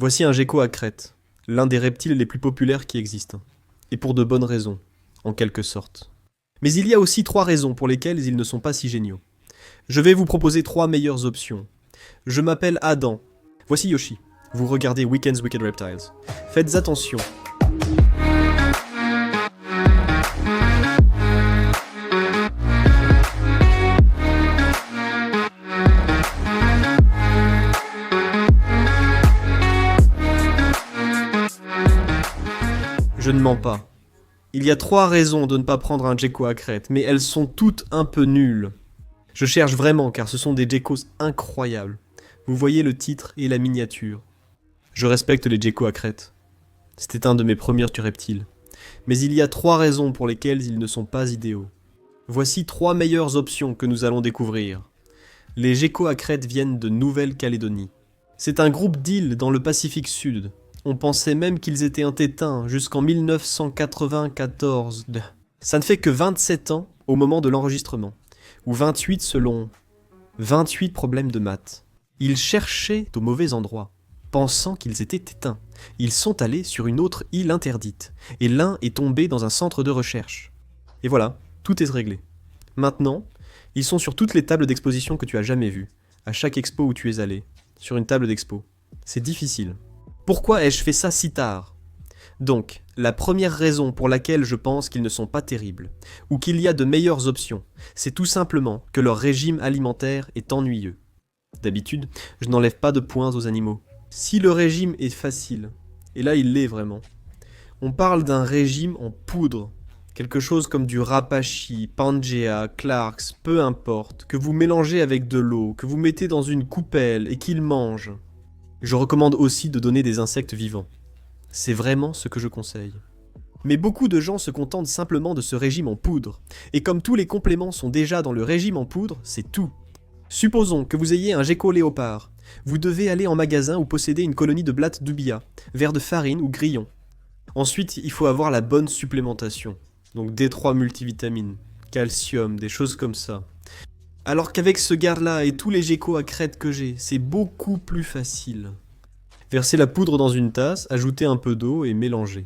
Voici un gecko à crête, l'un des reptiles les plus populaires qui existent. Et pour de bonnes raisons, en quelque sorte. Mais il y a aussi 3 raisons pour lesquelles ils ne sont pas si géniaux. Je vais vous proposer 3 meilleures options. Je m'appelle Adam. Voici Yoshi. Vous regardez Weekend's Wicked Reptiles. Faites attention. Je ne mens pas. Il y a 3 raisons de ne pas prendre un gecko à crête, mais elles sont toutes un peu nulles. Je cherche vraiment car ce sont des geckos incroyables. Vous voyez le titre et la miniature. Je respecte les geckos à crête. C'était un de mes premiers reptiles. Mais il y a 3 raisons pour lesquelles ils ne sont pas idéaux. Voici 3 meilleures options que nous allons découvrir. Les geckos à crête viennent de Nouvelle-Calédonie. C'est un groupe d'îles dans le Pacifique Sud. On pensait même qu'ils étaient éteints jusqu'en 1994. Ça ne fait que 27 ans au moment de l'enregistrement, ou 28 selon 28 problèmes de maths. Ils cherchaient au mauvais endroit, pensant qu'ils étaient éteints. Ils sont allés sur une autre île interdite, et l'un est tombé dans un centre de recherche. Et voilà, tout est réglé. Maintenant, ils sont sur toutes les tables d'exposition que tu as jamais vues, à chaque expo où tu es allé, sur une table d'expo. C'est difficile. Pourquoi ai-je fait ça si tard ? Donc, la première raison pour laquelle je pense qu'ils ne sont pas terribles, ou qu'il y a de meilleures options, c'est tout simplement que leur régime alimentaire est ennuyeux. D'habitude, je n'enlève pas de points aux animaux. Si le régime est facile, et là il l'est vraiment, on parle d'un régime en poudre, quelque chose comme du Rapashi, Pangea, Clarks, peu importe, que vous mélangez avec de l'eau, que vous mettez dans une coupelle et qu'ils mangent. Je recommande aussi de donner des insectes vivants. C'est vraiment ce que je conseille. Mais beaucoup de gens se contentent simplement de ce régime en poudre, et comme tous les compléments sont déjà dans le régime en poudre, c'est tout. Supposons que vous ayez un gecko léopard. Vous devez aller en magasin où posséder une colonie de blattes d'oubia, verre de farine ou grillon. Ensuite, il faut avoir la bonne supplémentation, donc D3 multivitamines, calcium, des choses comme ça. Alors qu'avec ce garde-là et tous les geckos à crête que j'ai, c'est beaucoup plus facile. Versez la poudre dans une tasse, ajoutez un peu d'eau et mélangez.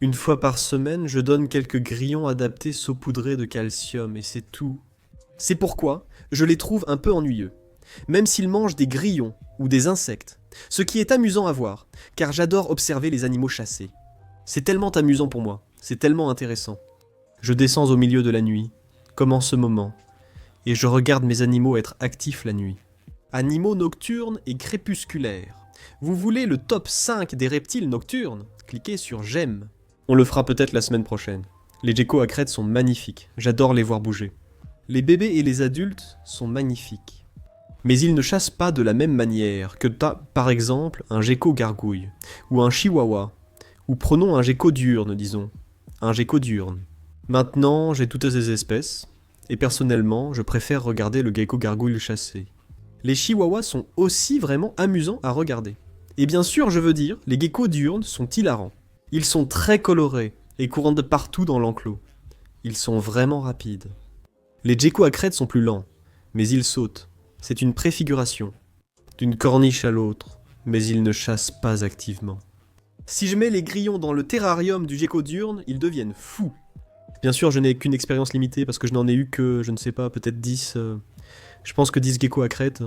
Une fois par semaine, je donne quelques grillons adaptés saupoudrés de calcium et c'est tout. C'est pourquoi je les trouve un peu ennuyeux, même s'ils mangent des grillons ou des insectes, ce qui est amusant à voir, car j'adore observer les animaux chassés. C'est tellement amusant pour moi, c'est tellement intéressant. Je descends au milieu de la nuit, comme en ce moment, et je regarde mes animaux être actifs la nuit. Animaux nocturnes et crépusculaires. Vous voulez le top 5 des reptiles nocturnes ? Cliquez sur j'aime. On le fera peut-être la semaine prochaine. Les geckos à crête sont magnifiques, j'adore les voir bouger. Les bébés et les adultes sont magnifiques. Mais ils ne chassent pas de la même manière que par exemple un gecko gargouille, ou un chihuahua, ou prenons un gecko diurne, disons. Un gecko diurne. Maintenant, j'ai toutes ces espèces, et personnellement, je préfère regarder le gecko gargouille chasser. Les chihuahuas sont aussi vraiment amusants à regarder. Et bien sûr, je veux dire, les geckos diurnes sont hilarants. Ils sont très colorés et courent de partout dans l'enclos. Ils sont vraiment rapides. Les geckos à crête sont plus lents, mais ils sautent. C'est une préfiguration, d'une corniche à l'autre, mais ils ne chassent pas activement. Si je mets les grillons dans le terrarium du gecko diurne, ils deviennent fous. Bien sûr, je n'ai qu'une expérience limitée parce que je n'en ai eu que, je ne sais pas, peut-être 10. Je pense que 10 geckos à crête.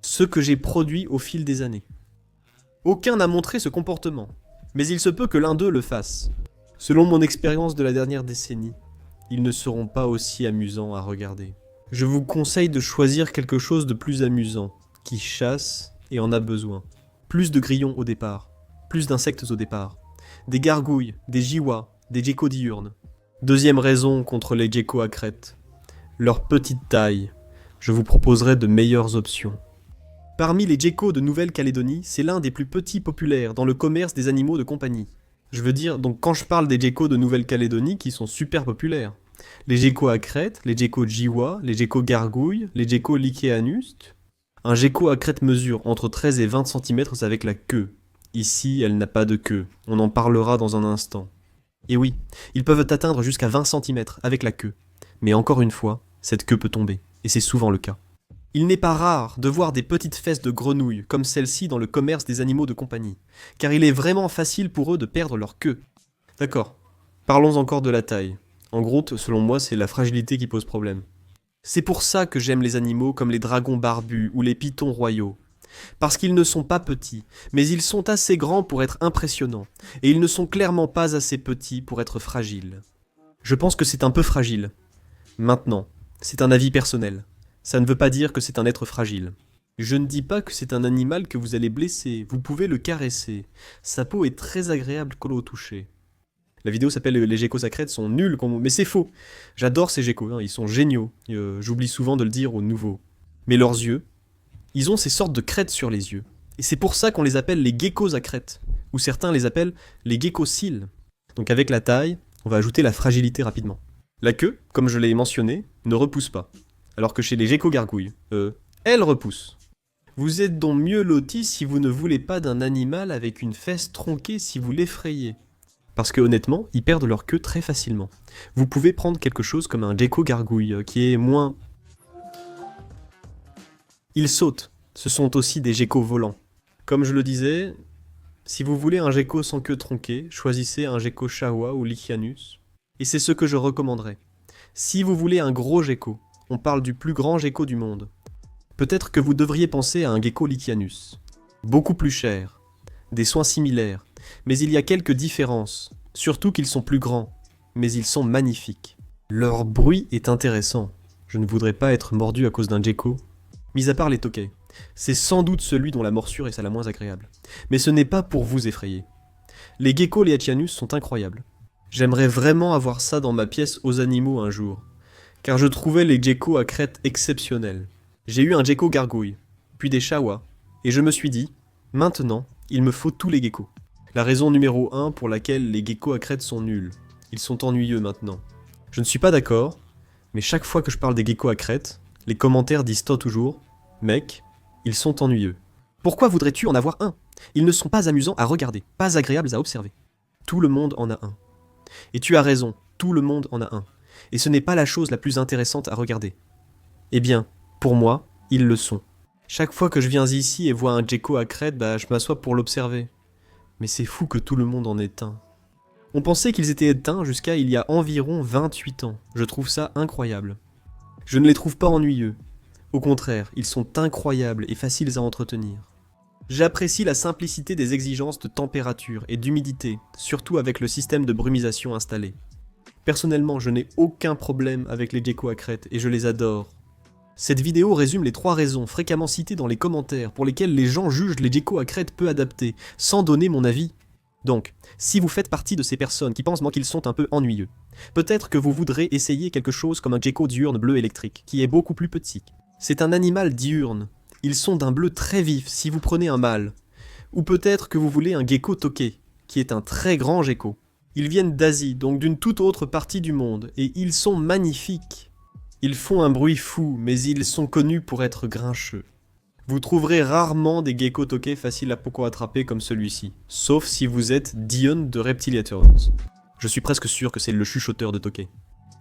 Ceux que j'ai produits au fil des années. Aucun n'a montré ce comportement, mais il se peut que l'un d'eux le fasse. Selon mon expérience de la dernière décennie, ils ne seront pas aussi amusants à regarder. Je vous conseille de choisir quelque chose de plus amusant, qui chasse et en a besoin. Plus de grillons au départ, plus d'insectes au départ, des gargouilles, des jiwas, des geckos diurnes. Deuxième raison contre les geckos à crête, leur petite taille. Je vous proposerai de meilleures options. Parmi les geckos de Nouvelle-Calédonie, c'est l'un des plus petits populaires dans le commerce des animaux de compagnie. Je veux dire, donc quand je parle des geckos de Nouvelle-Calédonie qui sont super populaires. Les geckos à crête, les geckos jiwa, les geckos gargouilles, les geckos lycaenus. Un gecko à crête mesure entre 13 et 20 cm avec la queue. Ici, elle n'a pas de queue. On en parlera dans un instant. Et oui, ils peuvent atteindre jusqu'à 20 cm avec la queue. Mais encore une fois, cette queue peut tomber. Et c'est souvent le cas. Il n'est pas rare de voir des petites fesses de grenouilles comme celle-ci dans le commerce des animaux de compagnie, car il est vraiment facile pour eux de perdre leur queue. D'accord, parlons encore de la taille. En gros, selon moi, c'est la fragilité qui pose problème. C'est pour ça que j'aime les animaux comme les dragons barbus ou les pythons royaux. Parce qu'ils ne sont pas petits, mais ils sont assez grands pour être impressionnants, et ils ne sont clairement pas assez petits pour être fragiles. Je pense que c'est un peu fragile. Maintenant, c'est un avis personnel. Ça ne veut pas dire que c'est un être fragile. Je ne dis pas que c'est un animal que vous allez blesser, vous pouvez le caresser. Sa peau est très agréable au toucher. La vidéo s'appelle Les geckos à crête sont nuls, mais c'est faux. J'adore ces geckos, hein, ils sont géniaux. J'oublie souvent de le dire aux nouveaux. Mais leurs yeux, ils ont ces sortes de crêtes sur les yeux. Et c'est pour ça qu'on les appelle les geckos à crête. Ou certains les appellent les geckos-cils. Donc avec la taille, on va ajouter la fragilité rapidement. La queue, comme je l'ai mentionné, ne repousse pas. Alors que chez les geckos gargouilles, elle repousse. Vous êtes donc mieux loti si vous ne voulez pas d'un animal avec une fesse tronquée si vous l'effrayez. Parce que honnêtement, ils perdent leur queue très facilement. Vous pouvez prendre quelque chose comme un gecko gargouille, qui est moins... Ils sautent, ce sont aussi des geckos volants. Comme je le disais, si vous voulez un gecko sans queue tronquée, choisissez un gecko chawa ou Lichianus, et c'est ce que je recommanderais. Si vous voulez un gros gecko, on parle du plus grand gecko du monde. Peut-être que vous devriez penser à un gecko Lichianus. Beaucoup plus cher, des soins similaires, mais il y a quelques différences, surtout qu'ils sont plus grands, mais ils sont magnifiques. Leur bruit est intéressant. Je ne voudrais pas être mordu à cause d'un gecko. Mis à part les tokais, c'est sans doute celui dont la morsure est la moins agréable. Mais ce n'est pas pour vous effrayer. Les geckos Lichianus sont incroyables. J'aimerais vraiment avoir ça dans ma pièce aux animaux un jour, car je trouvais les geckos à crête exceptionnels. J'ai eu un gecko gargouille, puis des chawas, et je me suis dit, maintenant, il me faut tous les geckos. La raison numéro 1 pour laquelle les geckos à crête sont nuls. Ils sont ennuyeux maintenant. Je ne suis pas d'accord, mais chaque fois que je parle des geckos à crête, les commentaires disent toujours « Mec, ils sont ennuyeux. Pourquoi voudrais-tu en avoir un? Ils ne sont pas amusants à regarder, pas agréables à observer. Tout le monde en a un. Et tu as raison, tout le monde en a un. Et ce n'est pas la chose la plus intéressante à regarder. Eh bien, pour moi, ils le sont. Chaque fois que je viens ici et vois un gecko à crête, je m'assois pour l'observer. Mais c'est fou que tout le monde en ait un. On pensait qu'ils étaient éteints jusqu'à il y a environ 28 ans. Je trouve ça incroyable. Je ne les trouve pas ennuyeux. Au contraire, ils sont incroyables et faciles à entretenir. J'apprécie la simplicité des exigences de température et d'humidité, surtout avec le système de brumisation installé. Personnellement, je n'ai aucun problème avec les geckos à crête et je les adore. Cette vidéo résume les 3 raisons fréquemment citées dans les commentaires pour lesquelles les gens jugent les geckos à crête peu adaptés, sans donner mon avis. Donc, si vous faites partie de ces personnes qui pensent qu'ils sont un peu ennuyeux, peut-être que vous voudrez essayer quelque chose comme un gecko diurne bleu électrique, qui est beaucoup plus petit. C'est un animal diurne. Ils sont d'un bleu très vif si vous prenez un mâle. Ou peut-être que vous voulez un gecko toqué, qui est un très grand gecko. Ils viennent d'Asie, donc d'une toute autre partie du monde, et ils sont magnifiques. Ils font un bruit fou, mais ils sont connus pour être grincheux. Vous trouverez rarement des geckos toqués faciles à poco attraper comme celui-ci, sauf si vous êtes Dion de Reptiliators. Je suis presque sûr que c'est le chuchoteur de Tokay.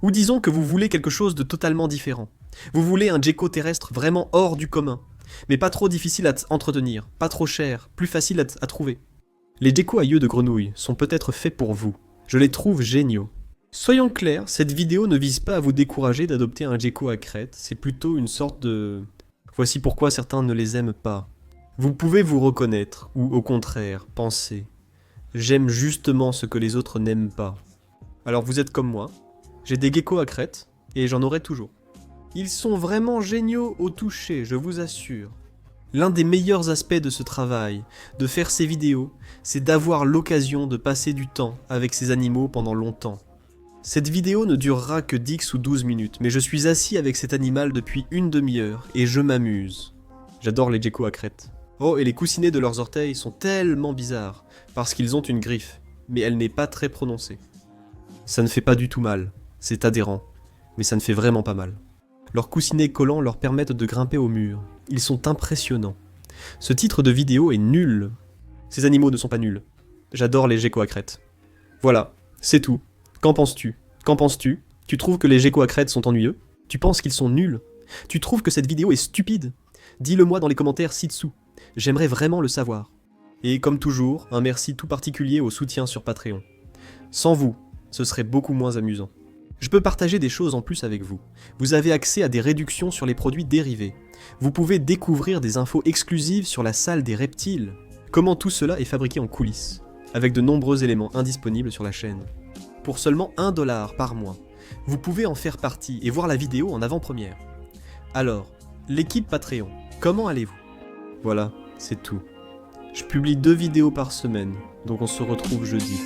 Ou disons que vous voulez quelque chose de totalement différent. Vous voulez un gecko terrestre vraiment hors du commun, mais pas trop difficile à entretenir, pas trop cher, plus facile à trouver. Les geckos à yeux de grenouille sont peut-être faits pour vous. Je les trouve géniaux. Soyons clairs, cette vidéo ne vise pas à vous décourager d'adopter un gecko à crête, c'est plutôt une sorte de... Voici pourquoi certains ne les aiment pas. Vous pouvez vous reconnaître, ou au contraire, penser « J'aime justement ce que les autres n'aiment pas ». Alors vous êtes comme moi, j'ai des geckos à crête, et j'en aurai toujours. Ils sont vraiment géniaux au toucher, je vous assure. L'un des meilleurs aspects de ce travail, de faire ces vidéos, c'est d'avoir l'occasion de passer du temps avec ces animaux pendant longtemps. Cette vidéo ne durera que 10 ou 12 minutes, mais je suis assis avec cet animal depuis une demi-heure, et je m'amuse. J'adore les geckos à crête. Oh, et les coussinets de leurs orteils sont tellement bizarres, parce qu'ils ont une griffe, mais elle n'est pas très prononcée. Ça ne fait pas du tout mal, c'est adhérent, mais ça ne fait vraiment pas mal. Leurs coussinets collants leur permettent de grimper au mur. Ils sont impressionnants. Ce titre de vidéo est nul. Ces animaux ne sont pas nuls. J'adore les geckos à crête. Voilà, c'est tout. Qu'en penses-tu? Qu'en penses-tu? Tu trouves que les geckos à crête sont ennuyeux? Tu penses qu'ils sont nuls? Tu trouves que cette vidéo est stupide? Dis-le-moi dans les commentaires ci-dessous. J'aimerais vraiment le savoir. Et comme toujours, un merci tout particulier au soutien sur Patreon. Sans vous, ce serait beaucoup moins amusant. Je peux partager des choses en plus avec vous. Vous avez accès à des réductions sur les produits dérivés. Vous pouvez découvrir des infos exclusives sur la salle des reptiles. Comment tout cela est fabriqué en coulisses, avec de nombreux éléments indisponibles sur la chaîne. Pour seulement 1 $ par mois, vous pouvez en faire partie et voir la vidéo en avant-première. Alors, l'équipe Patreon, comment allez-vous? Voilà, c'est tout. Je publie 2 vidéos par semaine, donc on se retrouve jeudi.